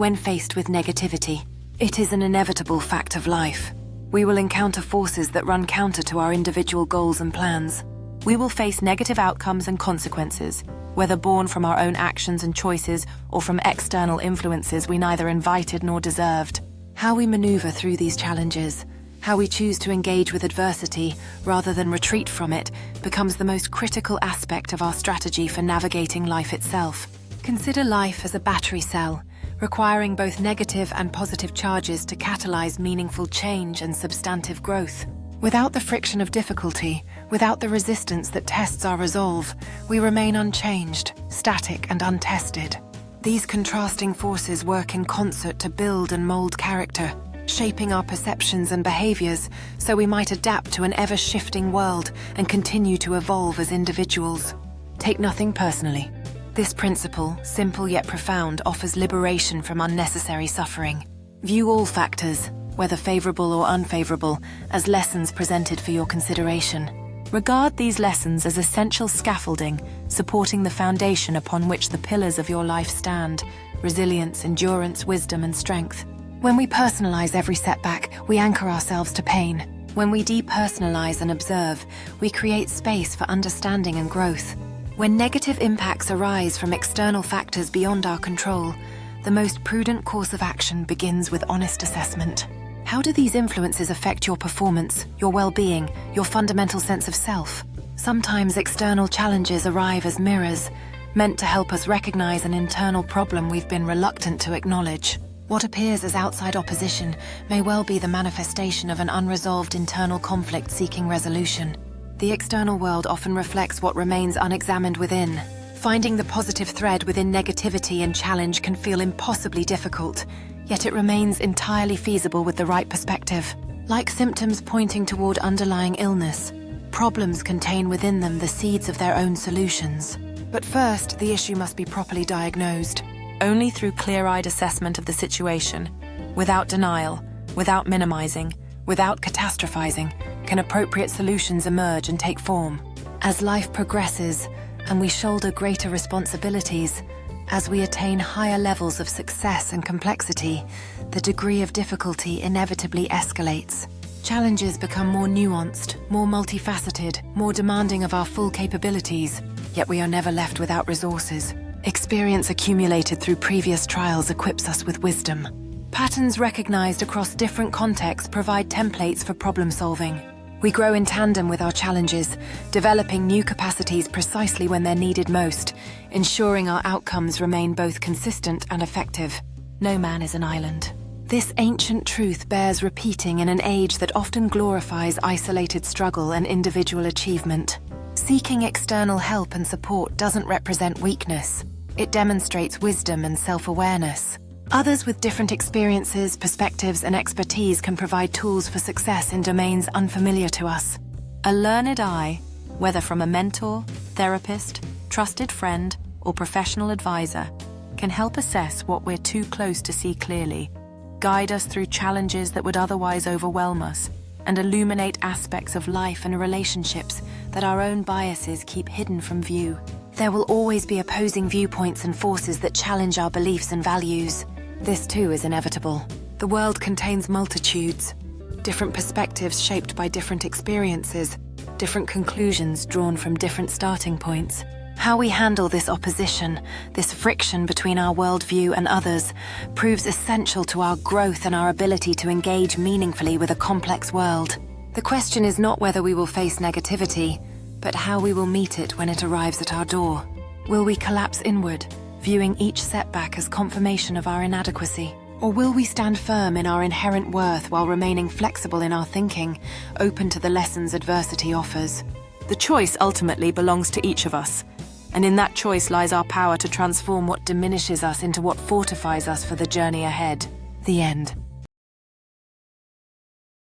when faced with negativity. It is an inevitable fact of life. We will encounter forces that run counter to our individual goals and plans. We will face negative outcomes and consequences, whether born from our own actions and choices or from external influences we neither invited nor deserved. How we maneuver through these challenges, how we choose to engage with adversity rather than retreat from it, becomes the most critical aspect of our strategy for navigating life itself. Consider life as a battery cell, requiring both negative and positive charges to catalyze meaningful change and substantive growth. Without the friction of difficulty, without the resistance that tests our resolve, we remain unchanged, static and untested. These contrasting forces work in concert to build and mold character, shaping our perceptions and behaviors so we might adapt to an ever-shifting world and continue to evolve as individuals. Take nothing personally. This principle, simple yet profound, offers liberation from unnecessary suffering. View all factors, whether favorable or unfavorable, as lessons presented for your consideration. Regard these lessons as essential scaffolding, supporting the foundation upon which the pillars of your life stand: resilience, endurance, wisdom, and strength. When we personalize every setback, we anchor ourselves to pain. When we depersonalize and observe, we create space for understanding and growth. When negative impacts arise from external factors beyond our control, the most prudent course of action begins with honest assessment. How do these influences affect your performance, your well-being, your fundamental sense of self? Sometimes external challenges arrive as mirrors, meant to help us recognize an internal problem we've been reluctant to acknowledge. What appears as outside opposition may well be the manifestation of an unresolved internal conflict seeking resolution. The external world often reflects what remains unexamined within. Finding the positive thread within negativity and challenge can feel impossibly difficult, yet it remains entirely feasible with the right perspective. Like symptoms pointing toward underlying illness, problems contain within them the seeds of their own solutions. But first, the issue must be properly diagnosed. Only through clear-eyed assessment of the situation, without denial, without minimizing, without catastrophizing, can appropriate solutions emerge and take form. As life progresses and we shoulder greater responsibilities, as we attain higher levels of success and complexity, the degree of difficulty inevitably escalates. Challenges become more nuanced, more multifaceted, more demanding of our full capabilities, yet we are never left without resources. Experience accumulated through previous trials equips us with wisdom. Patterns recognized across different contexts provide templates for problem solving. We grow in tandem with our challenges, developing new capacities precisely when they're needed most, ensuring our outcomes remain both consistent and effective. No man is an island. This ancient truth bears repeating in an age that often glorifies isolated struggle and individual achievement. Seeking external help and support doesn't represent weakness. It demonstrates wisdom and self-awareness. Others with different experiences, perspectives, and expertise can provide tools for success in domains unfamiliar to us. A learned eye, whether from a mentor, therapist, trusted friend, or professional advisor, can help assess what we're too close to see clearly, guide us through challenges that would otherwise overwhelm us, and illuminate aspects of life and relationships that our own biases keep hidden from view. There will always be opposing viewpoints and forces that challenge our beliefs and values. This too is inevitable. The world contains multitudes, different perspectives shaped by different experiences, different conclusions drawn from different starting points. How we handle this opposition, this friction between our worldview and others, proves essential to our growth and our ability to engage meaningfully with a complex world. The question is not whether we will face negativity, but how we will meet it when it arrives at our door. Will we collapse inward, viewing each setback as confirmation of our inadequacy? Or will we stand firm in our inherent worth while remaining flexible in our thinking, open to the lessons adversity offers? The choice ultimately belongs to each of us, and in that choice lies our power to transform what diminishes us into what fortifies us for the journey ahead. The end.